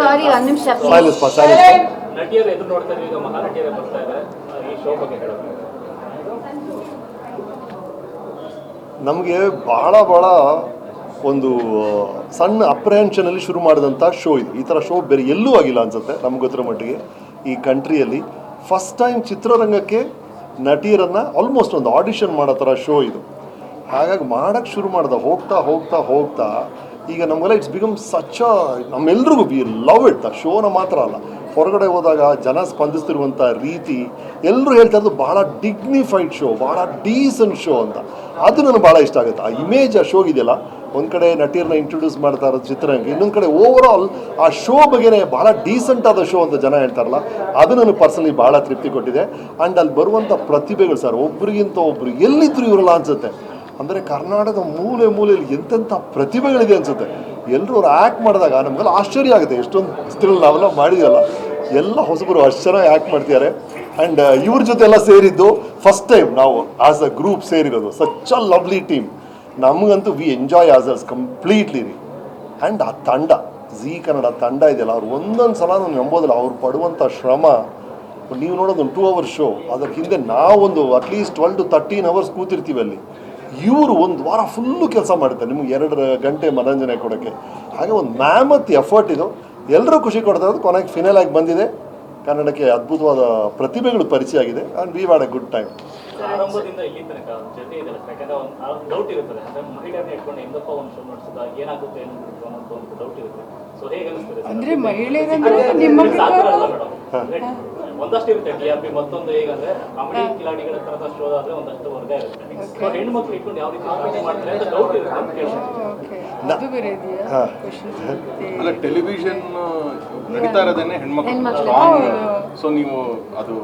ಸಾರಿ ಒಂದು ನಿಮಿಷ ನಟಿಯರು ಎದುರು ನೋಡ್ತಾ ಇದ್ದೀವಿ, ಈಗ ಮಹಾನಟಿಯರೇ ಬರ್ತಾ ಇದ್ದಾರೆ, ಈ ಶೋ ಬಗ್ಗೆ ಹೇಳೋದು. ನಮಗೆ ಭಾಳ ಒಂದು ಸಣ್ಣ ಅಪ್ರಹೆನ್ಷನಲ್ಲಿ ಶುರು ಮಾಡಿದಂಥ ಶೋ ಇದು. ಈ ಥರ ಶೋ ಬೇರೆ ಎಲ್ಲೂ ಆಗಿಲ್ಲ ಅನಿಸುತ್ತೆ ನಮ್ಗೆ ಗೊತ್ತಿರೋ ಮಟ್ಟಿಗೆ ಈ ಕಂಟ್ರಿಯಲ್ಲಿ. ಫಸ್ಟ್ ಟೈಮ್ ಚಿತ್ರರಂಗಕ್ಕೆ ನಟಿಯರನ್ನು ಆಲ್ಮೋಸ್ಟ್ ಒಂದು ಆಡಿಷನ್ ಮಾಡೋ ಥರ ಶೋ ಇದು. ಹಾಗಾಗಿ ಮಾಡೋಕ್ಕೆ ಶುರು ಮಾಡ್ದೆ ಹೋಗ್ತಾ ಈಗ ನಮಗೆಲ್ಲ ಇಟ್ಸ್ ಬಿಕಮ್ ಸಚ್ ನಮ್ಮೆಲ್ರಿಗೂ ವಿ ಲವ್ ಇಟ್. ಶೋನ ಮಾತ್ರ ಅಲ್ಲ, ಹೊರಗಡೆ ಹೋದಾಗ ಜನ ಸ್ಪಂದಿಸ್ತಿರುವಂಥ ರೀತಿ ಎಲ್ಲರೂ ಹೇಳ್ತಾ ಇರೋದು ಭಾಳ ಡಿಗ್ನಿಫೈಡ್ ಶೋ, ಭಾಳ ಡೀಸೆಂಟ್ ಶೋ ಅಂತ. ಅದು ನನಗೆ ಭಾಳ ಇಷ್ಟ ಆಗುತ್ತೆ. ಆ ಇಮೇಜ್ ಆ ಶೋಗಿದೆಯಲ್ಲ, ಒಂದು ಕಡೆ ನಟಿಯರನ್ನ ಇಂಟ್ರೊಡ್ಯೂಸ್ ಮಾಡ್ತಾ ಇರೋದು ಚಿತ್ರರಂಗ, ಇನ್ನೊಂದು ಕಡೆ ಓವರ್ ಆಲ್ ಆ ಶೋ ಬಗ್ಗೆನೇ ಭಾಳ ಡೀಸೆಂಟ್ ಆದ ಶೋ ಅಂತ ಜನ ಹೇಳ್ತಾರಲ್ಲ, ಅದು ನನಗೆ ಪರ್ಸನಲಿ ಭಾಳ ತೃಪ್ತಿ ಕೊಟ್ಟಿದೆ. ಆ್ಯಂಡ್ ಅಲ್ಲಿ ಬರುವಂಥ ಪ್ರತಿಭೆಗಳು ಸರ್, ಒಬ್ರಿಗಿಂತ ಒಬ್ರು ಎಲ್ಲಿದ್ರು ಇವರಲ್ಲ ಅನಿಸುತ್ತೆ. ಅಂದರೆ ಕರ್ನಾಟಕದ ಮೂಲೆಯಲ್ಲಿ ಎಂತೆಂಥ ಪ್ರತಿಭೆಗಳಿದೆ ಅನಿಸುತ್ತೆ. ಎಲ್ಲರೂ ಅವ್ರು ಆ್ಯಕ್ಟ್ ಮಾಡಿದಾಗ ನಮಗೆಲ್ಲ ಆಶ್ಚರ್ಯ ಆಗುತ್ತೆ. ಎಷ್ಟೊಂದು ಚಿತ್ರಗಳು ನಾವೆಲ್ಲ ಮಾಡಿದೀವಲ್ಲ, ಎಲ್ಲ ಹೊಸಬರು ಅಷ್ಟು ಚೆನ್ನಾಗಿ ಆ್ಯಕ್ಟ್ ಮಾಡ್ತಿದ್ದಾರೆ. ಆ್ಯಂಡ್ ಇವ್ರ ಜೊತೆ ಎಲ್ಲ ಸೇರಿದ್ದು ಫಸ್ಟ್ ಟೈಮ್ ನಾವು ಆಸ್ ಅ ಗ್ರೂಪ್ ಸೇರಿರೋದು. Such a lovely team. ನಮಗಂತೂ we enjoy as us completely ರೀ. ಆ್ಯಂಡ್ ಆ ತಂಡ, ಝೀ ಕನ್ನಡ ತಂಡ ಇದೆಯಲ್ಲ, ಅವ್ರು ಒಂದೊಂದು ಸಲ ನಾವು ನಂಬೋದಿಲ್ಲ. ಅವ್ರು ಪಡುವಂಥ ಶ್ರಮ ನೀವು ನೋಡೋದು ಒಂದು 2 hour ಶೋ, ಅದಕ್ಕೆ ಹಿಂದೆ ನಾವೊಂದು ಅಟ್ಲೀಸ್ಟ್ 12 to 13 hours ಕೂತಿರ್ತೀವಿ ಅಲ್ಲಿ. ಇವರು ಒಂದು ವಾರ ಫುಲ್ಲು ಕೆಲಸ ಮಾಡ್ತಾರೆ ನಿಮಗೆ 2 ಗಂಟೆ ಮನರಂಜನೆ ಕೊಡೋಕ್ಕೆ. ಹಾಗೆ ಒಂದು ಮ್ಯಾಮತ್ ಎಫರ್ಟ್ ಇದು. ಎಲ್ಲರೂ ಖುಷಿ ಕೊಡ್ತಾ ಇರೋದು. ಕೊನೆಗೆ ಫಿನಲ್ ಆಗಿ ಬಂದಿದೆ. ಕನ್ನಡಕ್ಕೆ ಅದ್ಭುತವಾದ ಪ್ರತಿಭೆಗಳು ಪರಿಚಯ ಆಗಿದೆ. And we had a good time. ಆರಂಭದಿಂದ ಇಲ್ಲಿ ತನಕ ಜೊತೆ ಇದೆ, ಯಾಕಂದ್ರೆ ಒಂದು ಡೌಟ್ ಇರುತ್ತದೆ, ಅಂದರೆ ಮಹಿಳೆಯರನ್ನ ಇಟ್ಕೊಂಡು ಎಂದಪ್ಪ ಒಂದು ಶೋ ಮಾಡಿಸಿದಾಗ ಏನಾಗುತ್ತೆ ಅನ್ನೋದು ಒಂದು ಡೌಟ್ ಇರುತ್ತೆ. ಸೊ ಹೇಗೆ ಅನಿಸ್ತದೆ ಅಂದರೆ ಮಹಿಳೆಯರಂದ್ರೆ ನಿಮ್ಮ ಒಂದಷ್ಟು ಇರುತ್ತೆ TRP, ಮತ್ತೊಂದು ಹೇಗಂದ್ರೆ ಕಾಮಿಡಿ ಕಿಲಾಡಿಗಳ ತರದ ಶೋ ಆದ್ರೆ ಒಂದಷ್ಟು ವರ್ಗ ಇರುತ್ತೆ. ಸೊ ಹೆಣ್ಮಕ್ಳು ಇಟ್ಕೊಂಡು ಯಾವ ರೀತಿ ಕಾಮಿಡಿ ಮಾಡ್ತಾರೆ ಅಂತ ಡೌಟ್ ಇರುತ್ತೆ ಅಂತ ಕೇಳ್ತೀನಿ. ಅದು ಬೇರೆ ಇದೆಯಾ? ಅಲ್ಲ, ಟೆಲಿವಿಷನ್ ನಡೀತಾ ಇರೋದೇನೆ ಹೆಣ್ಮಕ್ಳು ಸ್ಟ್ರಾಂಗ್. ಸೊ ನೀವು ಅದು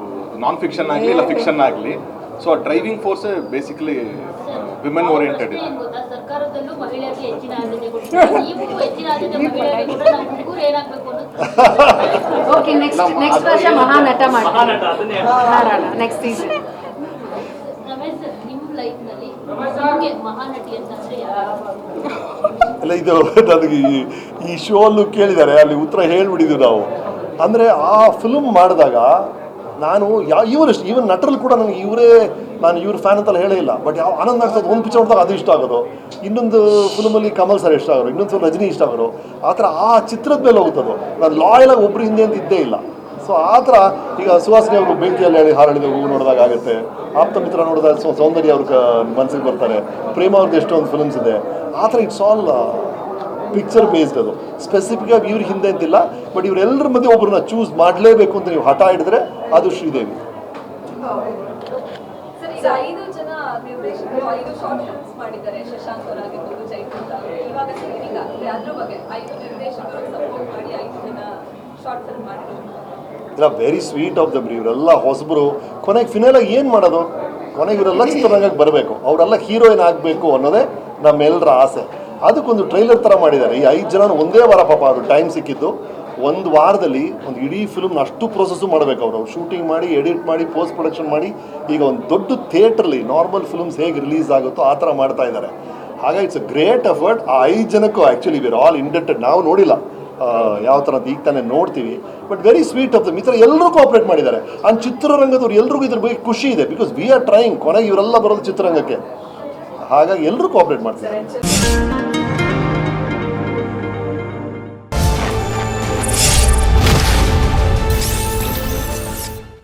ನಾನ್ ಫಿಕ್ಷನ್ ಆಗಲಿ ಇಲ್ಲ ಫಿಕ್ಷನ್ ಆಗಲಿ, ಸೊ ಆ driving force basically women oriented ಇದೆ. ಸರ್ಕಾರದಲ್ಲೂ ಮಹಿಳೆಯರಿಗೆ ಹೆಚ್ಚಿನ ಆದ್ಯತೆ ಕೊಡ್ತಾರೆ, ನೀವು ಹೆಚ್ಚಿನ ಆದ್ಯತೆ ಮಹಿಳೆಯರಿಗೆ ಕೊಟ್ಟರೆ ನಮ್ಮ ಹುಡುಗರು ಏನಾಗಬೇಕು ಅನ್ನೋದು. ಓಕೆ, ನೆಕ್ಸ್ಟ್ ವರ್ಷ ಮಹಾನಟ ಮಹಾನಟ ಅದನ್ನೇ ನೆಕ್ಸ್ಟ್ ಸೀಸನ್. ರಮೇಶ್ ಸರ್, ನಿಮ್ಮ ಲೈಫ್ನಲ್ಲಿ ನಿಮಗೆ ಮಹಾನಟಿ ಅಂತಂದ್ರೆ ಯಾರು? ಅಲ್ಲ, ಇದು ನನಗೆ ಈ ಶೋ ಅಲ್ಲೂ ಕೇಳಿದ್ದಾರೆ, ಅಲ್ಲಿ ಉತ್ತರ ಹೇಳ್ಬಿಟ್ಟಿದ್ವಿ ನಾವು. ಅಂದರೆ ಆ ಫಿಲ್ಮ್ ಮಾಡಿದಾಗ ನಾನು ಇವನ್ ನಟರಲ್ಲಿ ಕೂಡ ನನಗೆ ನಾನು ಇವ್ರ ಫ್ಯಾನ್ ಅಂತೆಲ್ಲ ಹೇಳೇ ಇಲ್ಲ. ಬಟ್ ಯಾವ ಆನಂದ್ ಆಗ್ತದೆ, ಒಂದು ಪಿಕ್ಚರ್ ನೋಡಿದಾಗ ಅದು ಇಷ್ಟ ಆಗೋದು, ಇನ್ನೊಂದು ಫಿಲ್ಮಲ್ಲಿ ಕಮಲ್ ಸರ್ ಇಷ್ಟ ಆಗೋರು, ಇನ್ನೊಂದು ರಜನಿ ಇಷ್ಟ ಆಗೋರು. ಆ ಥರ ಆ ಚಿತ್ರದ ಮೇಲೆ ಹೋಗುತ್ತದು. ನಾನು ಲಾಯಲಾಗಿ ಒಬ್ಬರು ಹಿಂದೆ ಅಂತ ಇದ್ದೇ ಇಲ್ಲ. ಸೊ ಆ ಥರ ಈಗ ಸುಹಾಸಿನಿ ಅವರು ಬೆಂಕಿಯಲ್ಲಿ ಹೇಳಿ ಹಾರಳಿದ ಹೂವು ನೋಡಿದಾಗ ಆಗುತ್ತೆ. ಆಪ್ತ ಮಿತ್ರ ನೋಡಿದಾಗ ಸೌಂದರ್ಯ ಅವ್ರ ಮನಸ್ಸಿಗೆ ಬರ್ತಾರೆ. ಪ್ರೇಮ ಅವ್ರದ್ದು ಎಷ್ಟೊಂದು ಫಿಲ್ಮ್ಸ್ ಇದೆ. ಆ ಥರ ಇಟ್ಸ್ ಆಲ್ ಪಿಕ್ಚರ್ ಬೇಸ್ಡ್. ಅದು ಸ್ಪೆಸಿಫಿಕ್ಕಾಗಿ ಇವ್ರ ಹಿಂದೆ ಅಂತಿಲ್ಲ. ಬಟ್ ಇವರೆಲ್ಲರ ಮಧ್ಯೆ ಒಬ್ಬರನ್ನ ಚೂಸ್ ಮಾಡಲೇಬೇಕು ಅಂತ ನೀವು ಹಠ ಹಿಡಿದ್ರೆ ಅದು ಶ್ರೀದೇವಿ. ಸರ್, ಈಗ 5 ಜನ ನಿರ್ದೇಶಕರು 5 ಶಾರ್ಟ್ ಫಿಲ್ಮ್ಸ್ ಮಾಡಿದ್ದಾರೆ. ಶಶಾಂಕ್ ಅವರಾಗಿರ್ಬೋದು, ಚೈತನ್ಯ ಅವರು. ಇವಾಗ ಈಗ ಅದ್ರ ಬಗ್ಗೆ 5 ನಿರ್ದೇಶಕರು ಸಪೋರ್ಟ್ ಮಾಡಿ 5 ಜನ ಶಾರ್ಟ್ ಫಿಲ್ಮ್ ಮಾಡಿದ್ರು. ಇಲ್ಲ, ವೆರಿ ಸ್ವೀಟ್ ಆಫ್ ದಮ್. ಇವರೆಲ್ಲ ಹೊಸಬರು. ಕೊನೆಗೆ ಫಿನಲಾಗಿ ಏನು ಮಾಡೋದು? ಕೊನೆಗೆ ಇವರೆಲ್ಲ ಚಿತ್ರರಂಗಕ್ಕೆ ಬರಬೇಕು, ಅವರೆಲ್ಲ ಹೀರೋಯಿನ್ ಆಗಬೇಕು ಅನ್ನೋದೇ ನಮ್ಮೆಲ್ಲರ ಆಸೆ. ಅದಕ್ಕೊಂದು ಟ್ರೈಲರ್ ಥರ ಮಾಡಿದ್ದಾರೆ. ಈ 5 ಜನ ಒಂದೇ ವಾರ ಪಾಪ ಅವರು ಟೈಮ್ ಸಿಕ್ಕಿದ್ದು. 1 ವಾರದಲ್ಲಿ ಒಂದು ಇಡೀ ಫಿಲ್ಮ್ನ ಅಷ್ಟು ಪ್ರೋಸೆಸ್ಸು ಮಾಡಬೇಕು. ಅವ್ರು ಶೂಟಿಂಗ್ ಮಾಡಿ, ಎಡಿಟ್ ಮಾಡಿ, ಪೋಸ್ಟ್ ಪ್ರೊಡಕ್ಷನ್ ಮಾಡಿ, ಈಗ ಒಂದು ದೊಡ್ಡ ಥಿಯೇಟ್ರಲ್ಲಿ ನಾರ್ಮಲ್ ಫಿಲ್ಮ್ಸ್ ಹೇಗೆ ರಿಲೀಸ್ ಆಗುತ್ತೋ ಆ ಥರ ಮಾಡ್ತಾ ಇದ್ದಾರೆ. ಹಾಗಾಗಿ ಇಟ್ಸ್ ಅ ಗ್ರೇಟ್ ಎಫರ್ಟ್. ಆ 5 ಜನಕ್ಕೂ ಆ್ಯಕ್ಚುಲಿ ವಿರ್ ಆಲ್ ಇಂಡೆಂಟೆಡ್. ನಾವು ನೋಡಿಲ್ಲ ಯಾವ ಥರ ಈಗ ತಾನೇ ನೋಡ್ತೀವಿ. But very sweet of them. ಈ ಥರ ಎಲ್ಲರೂ ಕೋಆಪ್ರೇಟ್ ಮಾಡಿದ್ದಾರೆ. ಆ್ಯಂಡ್ ಚಿತ್ರರಂಗದವ್ರು ಎಲ್ರಿಗೂ ಇದ್ರ ಬಗ್ಗೆ ಖುಷಿ ಇದೆ. Because we are trying. ಕೊನೆಗೆ ಇವರೆಲ್ಲ ಬರೋದು ಚಿತ್ರರಂಗಕ್ಕೆ. ಹಾಗಾಗಿ ಎಲ್ಲರೂ ಕೋಆಪ್ರೇಟ್ ಮಾಡ್ತಾರೆ.